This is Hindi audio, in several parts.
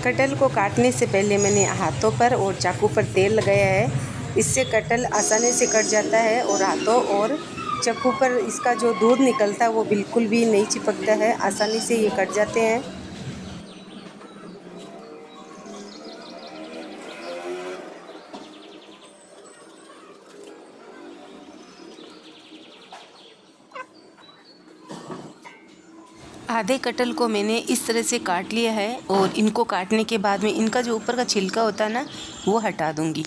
कटहल को काटने से पहले मैंने हाथों पर और चाकू पर तेल लगाया है। इससे कटहल आसानी से कट जाता है और हाथों और चाकू पर इसका जो दूध निकलता है वो बिल्कुल भी नहीं चिपकता है, आसानी से ये कट जाते हैं। आधे कटहल को मैंने इस तरह से काट लिया है और इनको काटने के बाद में इनका जो ऊपर का छिलका होता है ना, वो हटा दूंगी।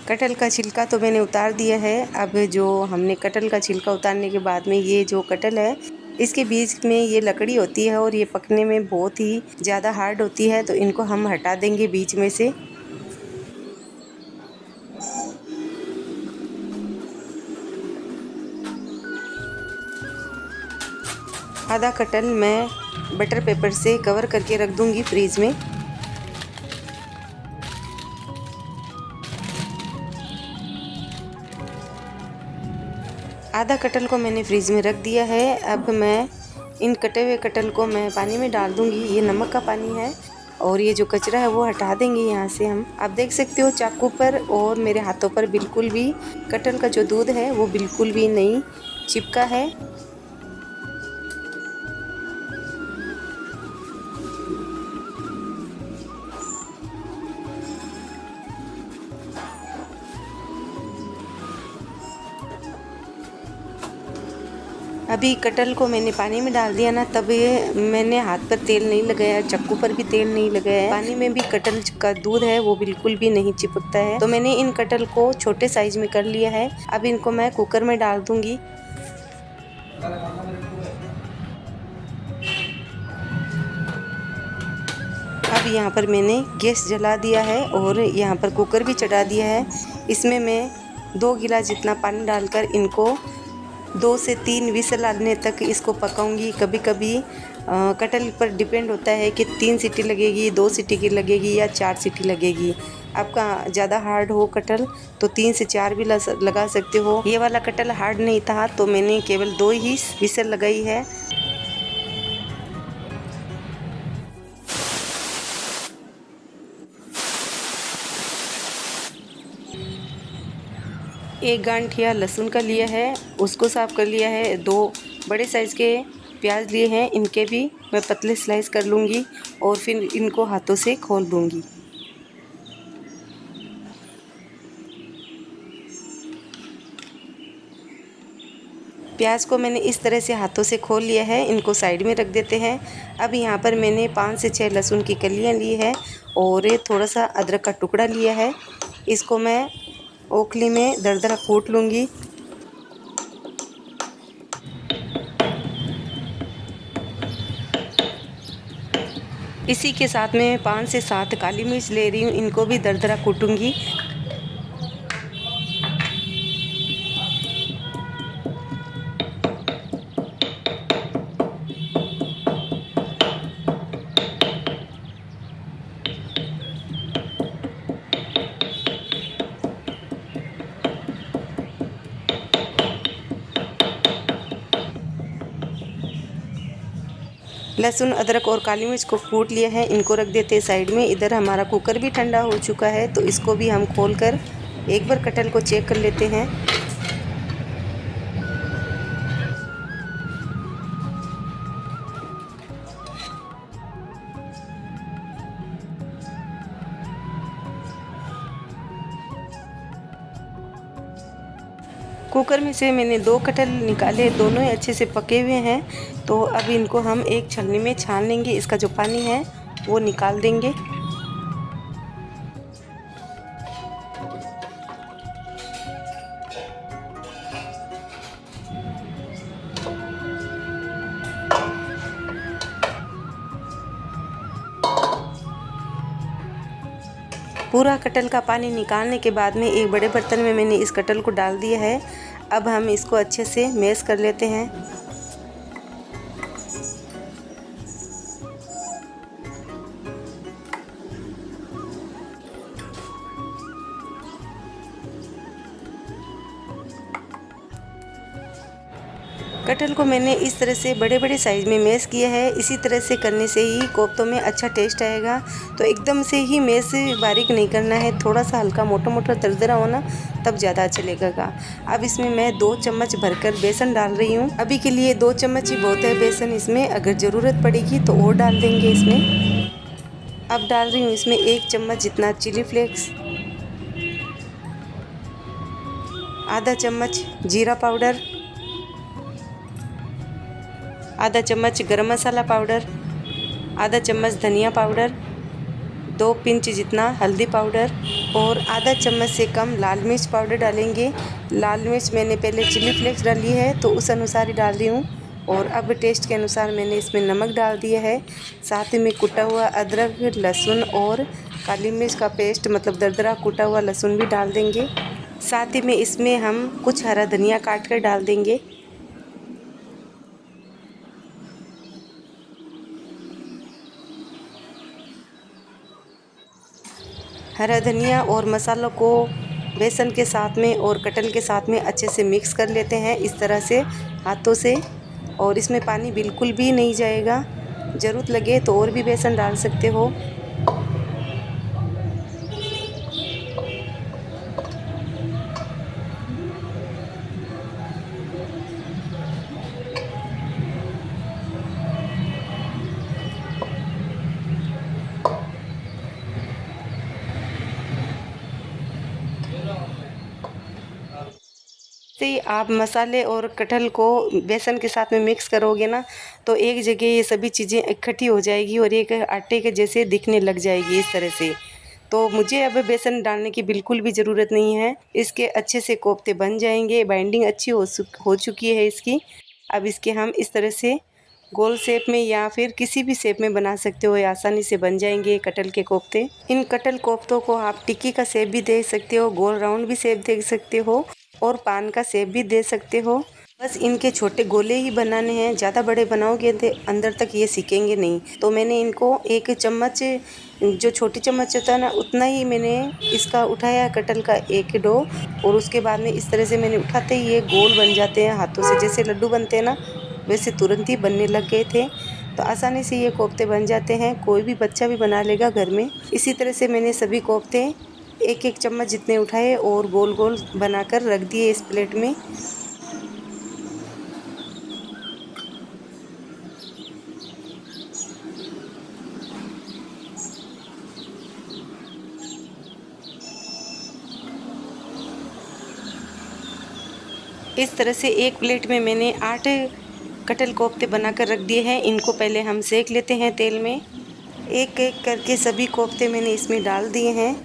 कटहल का छिलका तो मैंने उतार दिया है। अब जो हमने कटहल का छिलका उतारने के बाद में ये जो कटहल है, इसके बीच में ये लकड़ी होती है और ये पकने में बहुत ही ज़्यादा हार्ड होती है, तो इनको हम हटा देंगे बीच में से। आधा कटहल मैं बटर पेपर से कवर करके रख दूंगी फ्रीज में। आधा कटहल को मैंने फ्रीज में रख दिया है। अब मैं इन कटे हुए कटहल को मैं पानी में डाल दूंगी। ये नमक का पानी है और ये जो कचरा है वो हटा देंगे यहाँ से हम। आप देख सकते हो चाकू पर और मेरे हाथों पर बिल्कुल भी कटहल का जो दूध है वो बिल्कुल भी नहीं चिपका है। अभी कटहल को मैंने पानी में डाल दिया ना, तब ये मैंने हाथ पर तेल नहीं लगाया, चक्कू पर भी तेल नहीं लगाया है। पानी में भी कटहल का दूध है वो बिल्कुल भी नहीं चिपकता है। तो मैंने इन कटहल को छोटे साइज में कर लिया है। अब इनको मैं कुकर में डाल दूंगी। अब यहाँ पर मैंने गैस जला दिया है और यहाँ पर कुकर भी चढ़ा दिया है। इसमें मैं 2 गिलास जितना पानी डालकर इनको 2 से 3 विसल आने तक इसको पकाऊंगी। कभी कभी कटहल पर डिपेंड होता है कि 3 सीटी लगेगी, 2 सीटी की लगेगी या 4 सीटी लगेगी। आपका ज़्यादा हार्ड हो कटहल तो 3 से 4 भी लगा सकते हो। ये वाला कटहल हार्ड नहीं था तो मैंने केवल 2 ही विसल लगाई है। एक गांठिया लहसुन का लिया है, उसको साफ़ कर लिया है। 2 बड़े साइज़ के प्याज लिए हैं, इनके भी मैं पतले स्लाइस कर लूँगी और फिर इनको हाथों से खोल दूँगी। प्याज को मैंने इस तरह से हाथों से खोल लिया है, इनको साइड में रख देते हैं। अब यहाँ पर मैंने 5 से 6 लहसुन की कलियाँ ली है और थोड़ा सा अदरक का टुकड़ा लिया है। इसको मैं ओखली में दरदरा कूट लूँगी। इसी के साथ में 5 से 7 काली मिर्च ले रही हूँ, इनको भी दरदरा कूटूँगी। लहसुन, अदरक और काली मिर्च को कूट लिया है, इनको रख देते हैं साइड में। इधर हमारा कुकर भी ठंडा हो चुका है तो इसको भी हम खोलकर एक बार कटहल को चेक कर लेते हैं। कुकर में से मैंने 2 कटहल निकाले, दोनों ही अच्छे से पके हुए हैं। तो अब इनको हम एक छलनी में छान लेंगे, इसका जो पानी है वो निकाल देंगे। पूरा कटहल का पानी निकालने के बाद में एक बड़े बर्तन में मैंने इस कटहल को डाल दिया है। अब हम इसको अच्छे से मैश कर लेते हैं। कटहल को मैंने इस तरह से बड़े बड़े साइज़ में मैश किया है। इसी तरह से करने से ही कोफ्तों में अच्छा टेस्ट आएगा। तो एकदम से ही मैश बारीक नहीं करना है, थोड़ा सा हल्का मोटा मोटा दरदरा होना, तब ज़्यादा अच्छा लगेगा। अब इसमें मैं 2 चम्मच भरकर बेसन डाल रही हूँ। अभी के लिए 2 चम्मच ही बहुत है बेसन इसमें, अगर ज़रूरत पड़ेगी तो और डाल देंगे इसमें। अब डाल रही हूँ इसमें 1 चम्मच जितना चिली फ्लेक्स, आधा चम्मच जीरा पाउडर, आधा चम्मच गरम मसाला पाउडर, आधा चम्मच धनिया पाउडर, 2 पिंच जितना हल्दी पाउडर और आधा चम्मच से कम लाल मिर्च पाउडर डालेंगे। लाल मिर्च मैंने पहले चिली फ्लेक्स डाली है तो उस अनुसार ही डाल रही हूँ। और अब टेस्ट के अनुसार मैंने इसमें नमक डाल दिया है। साथ ही में कुटा हुआ अदरक, लहसुन और काली मिर्च का पेस्ट, मतलब दरदरा कुटा हुआ लहसुन भी डाल देंगे। साथ ही में इसमें हम कुछ हरा धनिया काट कर डाल देंगे। हरा धनिया और मसालों को बेसन के साथ में और कटहल के साथ में अच्छे से मिक्स कर लेते हैं इस तरह से हाथों से। और इसमें पानी बिल्कुल भी नहीं जाएगा, ज़रूरत लगे तो और भी बेसन डाल सकते हो। से आप मसाले और कटहल को बेसन के साथ में मिक्स करोगे ना, तो एक जगह ये सभी चीज़ें इकट्ठी हो जाएगी और एक आटे के जैसे दिखने लग जाएगी इस तरह से। तो मुझे अब बेसन डालने की बिल्कुल भी ज़रूरत नहीं है, इसके अच्छे से कोफ्ते बन जाएंगे। बाइंडिंग अच्छी हो चुकी है इसकी। अब इसके हम इस तरह से गोल शेप में या फिर किसी भी शेप में बना सकते हो, आसानी से बन जाएंगे कटहल के कोफ्ते। इन कटहल कोफ्तों को आप टिक्की का शेप भी दे सकते हो, गोल राउंड भी शेप दे सकते हो और पान का शेप भी दे सकते हो। बस इनके छोटे गोले ही बनाने हैं, ज़्यादा बड़े बनाओगे तो अंदर तक ये सीखेंगे नहीं। तो मैंने इनको 1 चम्मच, जो छोटी चम्मच होता है ना, उतना ही मैंने इसका उठाया कटहल का एक डो। और उसके बाद में इस तरह से मैंने उठाते ही ये गोल बन जाते हैं हाथों से, जैसे लड्डू बनते हैं ना, वैसे तुरंत ही बनने लग गए थे। तो आसानी से ये कोफ्ते बन जाते हैं, कोई भी बच्चा भी बना लेगा घर में। इसी तरह से मैंने सभी कोफ्ते 1-1 चम्मच जितने उठाए और गोल गोल बनाकर रख दिए इस प्लेट में। इस तरह से एक प्लेट में मैंने 8 कटहल कोफ्ते बनाकर रख दिए हैं। इनको पहले हम सेक लेते हैं तेल में। एक एक करके सभी कोफ्ते मैंने इसमें डाल दिए हैं।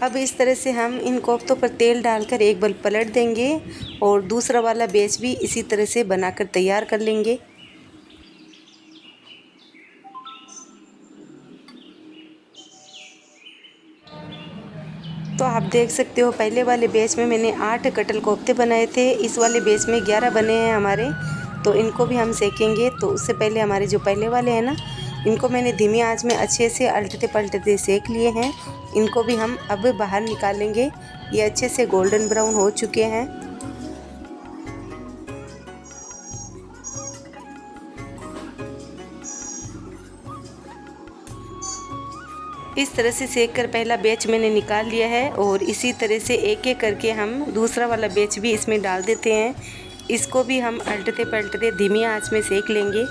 अब इस तरह से हम इन कोफ्तों पर तेल डालकर एक बार पलट देंगे और दूसरा वाला बैच भी इसी तरह से बनाकर तैयार कर लेंगे। तो आप देख सकते हो पहले वाले बैच में मैंने 8 कटहल कोफ्ते बनाए थे, इस वाले बैच में 11 बने हैं हमारे। तो इनको भी हम सेकेंगे। तो उससे पहले हमारे जो पहले वाले हैं ना, इनको मैंने धीमी आंच में अच्छे से अलटते पलटते सेक लिए हैं। इनको भी हम अब बाहर निकालेंगे। ये अच्छे से गोल्डन ब्राउन हो चुके हैं। इस तरह से सेक कर पहला बैच मैंने निकाल लिया है और इसी तरह से एक एक करके हम दूसरा वाला बैच भी इसमें डाल देते हैं। इसको भी हम अलटते पलटते धीमी आंच में सेक लेंगे।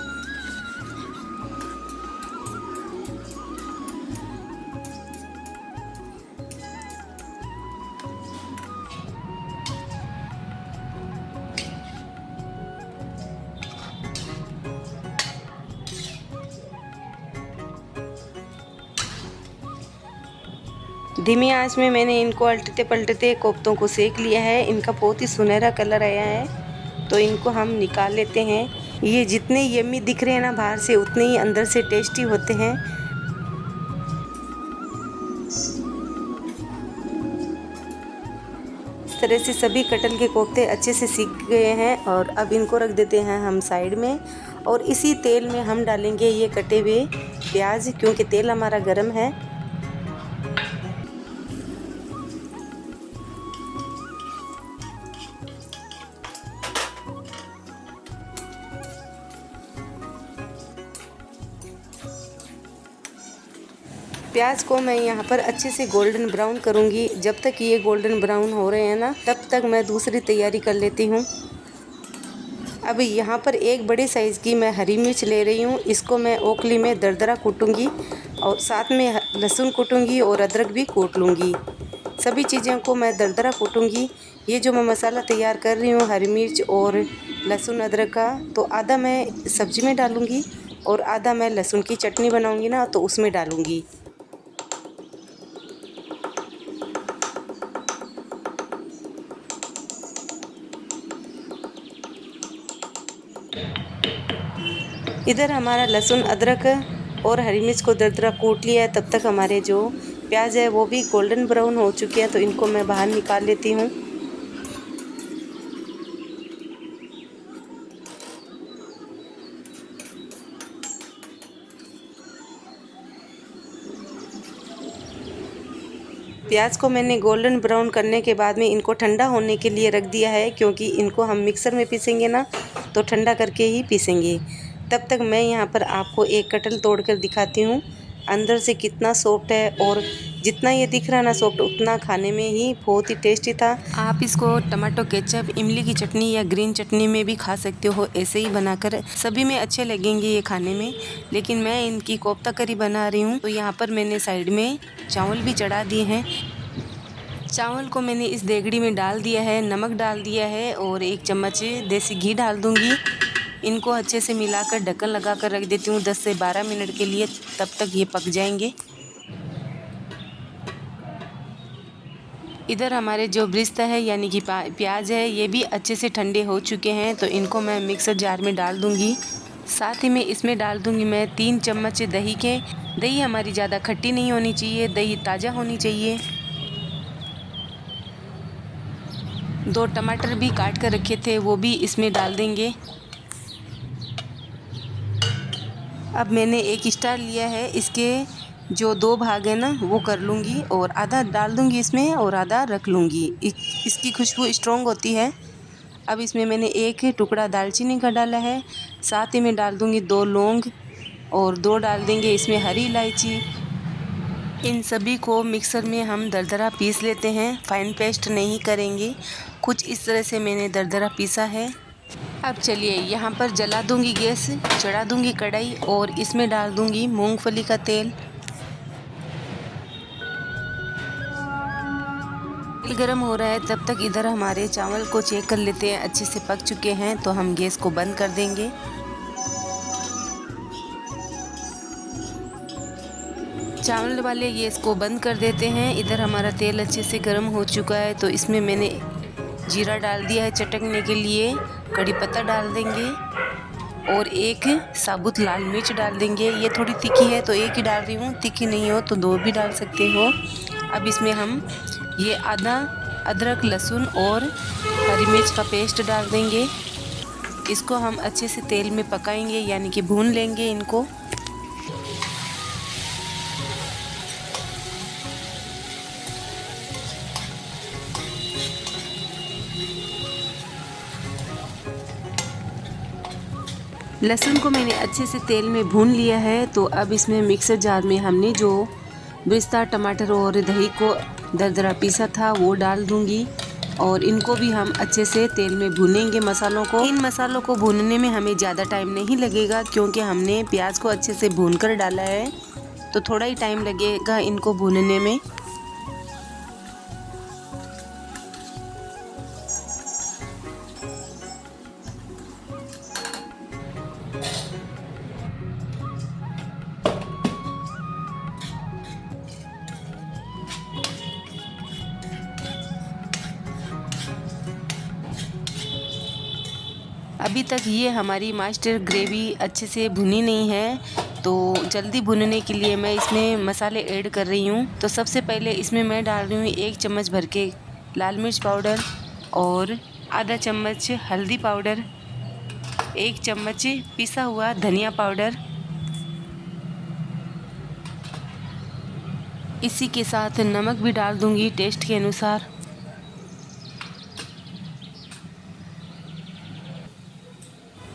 धीमी आंच में मैंने इनको अलटते पलटते कोफ्तों को सेक लिया है। इनका बहुत ही सुनहरा कलर आया है। तो इनको हम निकाल लेते हैं। ये जितने यम्मी दिख रहे हैं ना बाहर से, उतने ही अंदर से टेस्टी होते हैं। इस तरह से सभी कटहल के कोफ्ते अच्छे से सीख गए हैं और अब इनको रख देते हैं हम साइड में। और इसी तेल में हम डालेंगे ये कटे हुए प्याज, क्योंकि तेल हमारा गर्म है। प्याज को मैं यहाँ पर अच्छे से गोल्डन ब्राउन करूँगी। जब तक ये गोल्डन ब्राउन हो रहे हैं ना, तब तक मैं दूसरी तैयारी कर लेती हूँ। अब यहाँ पर एक बड़े साइज़ की मैं हरी मिर्च ले रही हूँ। इसको मैं ओखली में दरदरा कूटूँगी और साथ में लहसुन कूटूँगी और अदरक भी कूट लूँगी। सभी चीज़ों को मैं दरदरा कूटूँगी। ये जो मैं मसाला तैयार कर रही हूँ हरी मिर्च और लहसुन अदरक का, तो आधा मैं सब्ज़ी में डालूँगी और आधा मैं लहसुन की चटनी बनाऊँगी ना, तो उसमें डालूँगी। इधर हमारा लहसुन अदरक और हरी मिर्च को दरदरा कूट लिया है। तब तक हमारे जो प्याज है वो भी गोल्डन ब्राउन हो चुके हैं, तो इनको मैं बाहर निकाल लेती हूँ। प्याज को मैंने गोल्डन ब्राउन करने के बाद में इनको ठंडा होने के लिए रख दिया है, क्योंकि इनको हम मिक्सर में पीसेंगे ना, तो ठंडा करके ही पीसेंगे। तब तक मैं यहाँ पर आपको एक कटहल तोड़कर दिखाती हूँ अंदर से कितना सॉफ्ट है, और जितना ये दिख रहा है ना सॉफ्ट, उतना खाने में ही बहुत ही टेस्टी था। आप इसको टमाटो केचप, इमली की चटनी या ग्रीन चटनी में भी खा सकते हो। ऐसे ही बनाकर सभी में अच्छे लगेंगे ये खाने में। लेकिन मैं इनकी कोफ्ता करी बना रही हूँ, तो यहाँ पर मैंने साइड में चावल भी चढ़ा दिए हैं। चावल को मैंने इस देगड़ी में डाल दिया है, नमक डाल दिया है और 1 चम्मच देसी घी डाल दूँगी। इनको अच्छे से मिलाकर ढक्कन लगाकर रख देती हूँ 10 से 12 मिनट के लिए, तब तक ये पक जाएंगे। इधर हमारे जो ब्रिस्ता है यानी कि प्याज है, ये भी अच्छे से ठंडे हो चुके हैं, तो इनको मैं मिक्सर जार में डाल दूँगी। साथ ही में इसमें डाल दूँगी मैं 3 चम्मच दही के। दही हमारी ज़्यादा खट्टी नहीं होनी चाहिए, दही ताज़ा होनी चाहिए। 2 टमाटर भी काट कर रखे थे, वो भी इसमें डाल देंगे। अब मैंने एक स्टार लिया है, इसके जो 2 भाग हैं ना वो कर लूँगी और आधा डाल दूँगी इसमें और आधा रख लूँगी। इसकी खुशबू स्ट्रॉन्ग होती है। अब इसमें मैंने 1 टुकड़ा दालचीनी का डाला है, साथ ही में डाल दूँगी 2 लौंग और 2 डाल देंगे इसमें हरी इलायची। इन सभी को मिक्सर में हम दरदरा पीस लेते हैं, फाइन पेस्ट नहीं करेंगे। कुछ इस तरह से मैंने दरदरा पीसा है। अब चलिए यहाँ पर जला दूँगी गैस, चढ़ा दूँगी कढ़ाई और इसमें डाल दूँगी मूंगफली का तेल। तेल गरम हो रहा है, तब तक इधर हमारे चावल को चेक कर लेते हैं, अच्छे से पक चुके हैं, तो हम गैस को बंद कर देंगे। चावल वाले गैस को बंद कर देते हैं। इधर हमारा तेल अच्छे से गर्म हो चुका है, तो इसमें मैंने जीरा डाल दिया है चटकने के लिए, कड़ी पत्ता डाल देंगे और 1 साबुत लाल मिर्च डाल देंगे। ये थोड़ी तीखी है तो 1 ही डाल रही हूँ, तीखी नहीं हो तो 2 भी डाल सकते हो। अब इसमें हम ये आधा अदरक, लहसुन और हरी मिर्च का पेस्ट डाल देंगे। इसको हम अच्छे से तेल में पकाएंगे, यानी कि भून लेंगे इनको। लहसुन को मैंने अच्छे से तेल में भून लिया है, तो अब इसमें मिक्सर जार में हमने जो ब्रिस्ता, टमाटर और दही को दरदरा पीसा था वो डाल दूंगी और इनको भी हम अच्छे से तेल में भूनेंगे मसालों को। इन मसालों को भूनने में हमें ज़्यादा टाइम नहीं लगेगा, क्योंकि हमने प्याज को अच्छे से भून कर डाला है, तो थोड़ा ही टाइम लगेगा इनको भूनने में। अभी तक ये हमारी मास्टर ग्रेवी अच्छे से भुनी नहीं है, तो जल्दी भुनने के लिए मैं इसमें मसाले ऐड कर रही हूँ। तो सबसे पहले इसमें मैं डाल रही हूँ 1 चम्मच भर के लाल मिर्च पाउडर और आधा चम्मच हल्दी पाउडर, 1 चम्मच पिसा हुआ धनिया पाउडर। इसी के साथ नमक भी डाल दूंगी टेस्ट के अनुसार।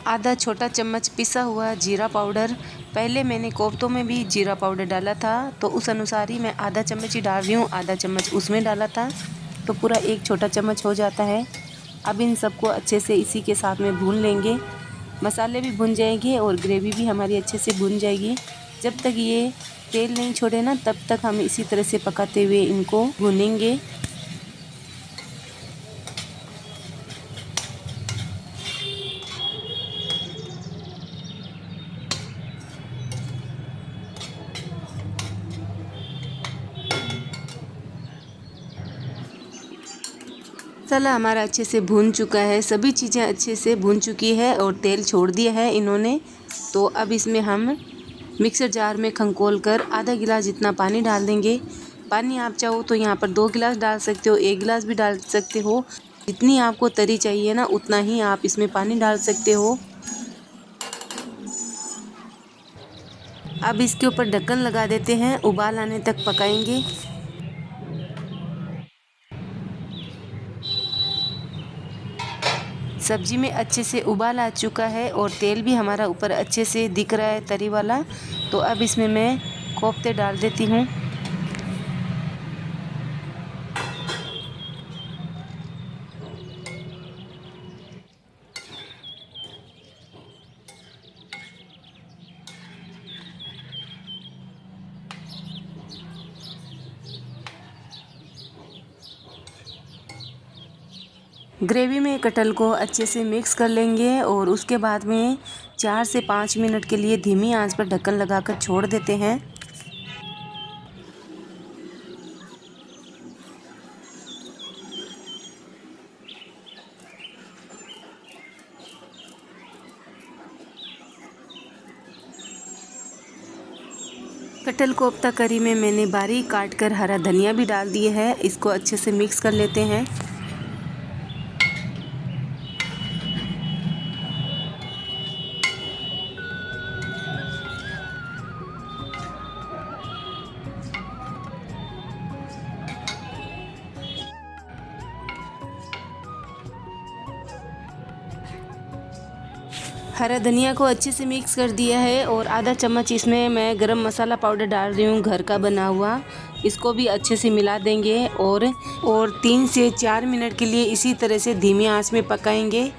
आधा छोटा चम्मच पिसा हुआ जीरा पाउडर। पहले मैंने कोफ्तों में भी जीरा पाउडर डाला था, तो उस अनुसार ही मैं आधा चम्मच ही डाल रही हूँ, आधा चम्मच उसमें डाला था, तो पूरा 1 छोटा चम्मच हो जाता है। अब इन सबको अच्छे से इसी के साथ में भून लेंगे। मसाले भी भुन जाएंगे और ग्रेवी भी हमारी अच्छे से भुन जाएगी। जब तक ये तेल नहीं छोड़े ना, तब तक हम इसी तरह से पकाते हुए इनको भूनेंगे। मसाला हमारा अच्छे से भून चुका है, सभी चीज़ें अच्छे से भून चुकी है और तेल छोड़ दिया है इन्होंने। तो अब इसमें हम मिक्सर जार में खंगोल कर आधा गिलास जितना पानी डाल देंगे। पानी आप चाहो तो यहाँ पर 2 गिलास डाल सकते हो, 1 गिलास भी डाल सकते हो। जितनी आपको तरी चाहिए ना, उतना ही आप इसमें पानी डाल सकते हो। अब इसके ऊपर ढक्कन लगा देते हैं, उबाल आने तक पकाएंगे। सब्जी में अच्छे से उबाल आ चुका है और तेल भी हमारा ऊपर अच्छे से दिख रहा है तरी वाला। तो अब इसमें मैं कोफ्ते डाल देती हूँ। ग्रेवी में कटहल को अच्छे से मिक्स कर लेंगे और उसके बाद में 4 से 5 मिनट के लिए धीमी आंच पर ढक्कन लगाकर छोड़ देते हैं। कटहल कोफ्ता करी में मैंने बारीक काट कर हरा धनिया भी डाल दिया है। इसको अच्छे से मिक्स कर लेते हैं। हरा धनिया को अच्छे से मिक्स कर दिया है और आधा चम्मच इसमें मैं गरम मसाला पाउडर डाल रही हूँ, घर का बना हुआ। इसको भी अच्छे से मिला देंगे और 3 से 4 मिनट के लिए इसी तरह से धीमी आंच में पकाएंगे।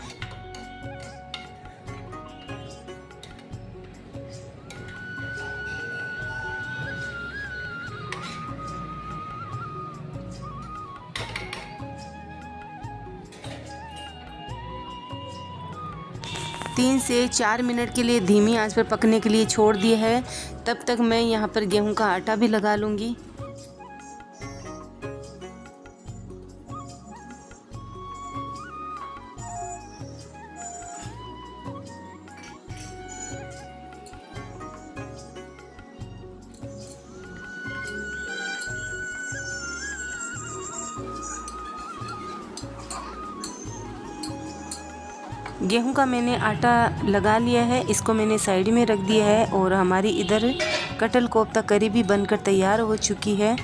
तीन से 4 मिनट के लिए धीमी आंच पर पकने के लिए छोड़ दिया है। तब तक मैं यहाँ पर गेहूं का आटा भी लगा लूँगी। गेहूं का मैंने आटा लगा लिया है, इसको मैंने साइड में रख दिया है और हमारी इधर कटहल कोफ्ता करी भी बनकर तैयार हो चुकी है।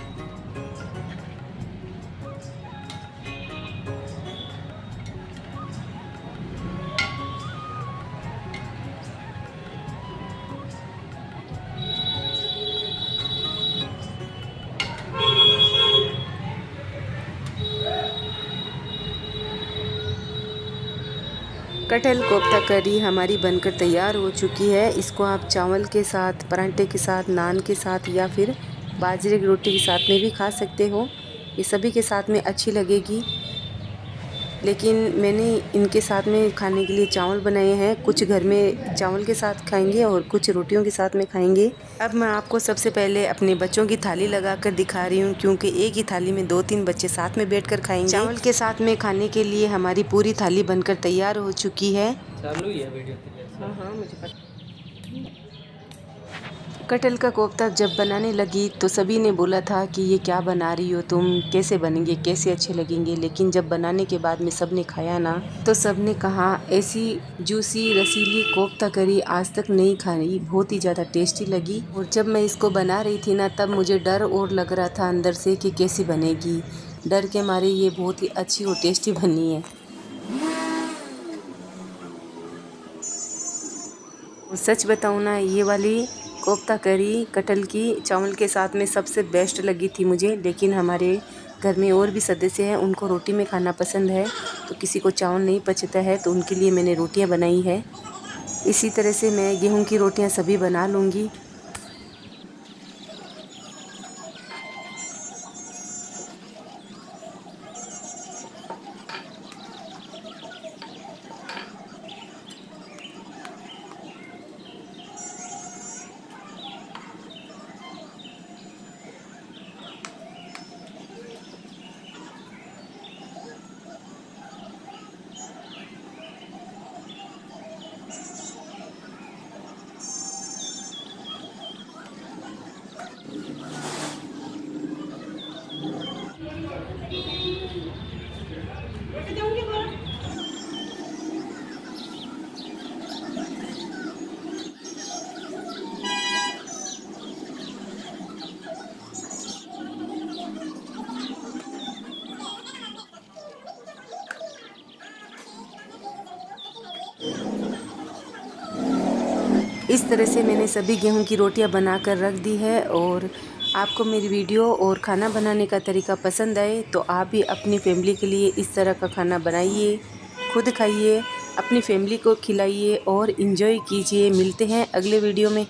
कटहल कोफ्ता करी हमारी बनकर तैयार हो चुकी है। इसको आप चावल के साथ, पराठे के साथ, नान के साथ या फिर बाजरे की रोटी के साथ में भी खा सकते हो। ये सभी के साथ में अच्छी लगेगी, लेकिन मैंने इनके साथ में खाने के लिए चावल बनाए हैं। कुछ घर में चावल के साथ खाएंगे और कुछ रोटियों के साथ में खाएंगे। अब मैं आपको सबसे पहले अपने बच्चों की थाली लगाकर दिखा रही हूँ, क्योंकि एक ही थाली में 2-3 बच्चे साथ में बैठकर खाएंगे। चावल के साथ में खाने के लिए हमारी पूरी थाली बनकर तैयार हो चुकी है। चालू ही है वीडियो। हाँ, मुझे पता। कटहल का कोफ्ता जब बनाने लगी तो सभी ने बोला था कि ये क्या बना रही हो तुम, कैसे बनेंगे, कैसे अच्छे लगेंगे। लेकिन जब बनाने के बाद में सब ने खाया ना तो सब ने कहा ऐसी जूसी रसीली कोफ्ता करी आज तक नहीं खाई, बहुत ही ज़्यादा टेस्टी लगी। और जब मैं इसको बना रही थी ना तब मुझे डर और लग रहा था अंदर से कि कैसी बनेगी। डर के मारे ये बहुत ही अच्छी और टेस्टी बनी है। और सच बताऊँ ना, ये वाली कोफ्ता करी कटहल की चावल के साथ में सबसे बेस्ट लगी थी मुझे। लेकिन हमारे घर में और भी सदस्य हैं, उनको रोटी में खाना पसंद है, तो किसी को चावल नहीं पचता है, तो उनके लिए मैंने रोटियां बनाई है। इसी तरह से मैं गेहूं की रोटियां सभी बना लूँगी। इस तरह से मैंने सभी गेहूं की रोटियां बनाकर रख दी है। और आपको मेरी वीडियो और खाना बनाने का तरीका पसंद आए तो आप भी अपनी फैमिली के लिए इस तरह का खाना बनाइए, खुद खाइए, अपनी फैमिली को खिलाइए और इन्जॉय कीजिए। मिलते हैं अगले वीडियो में।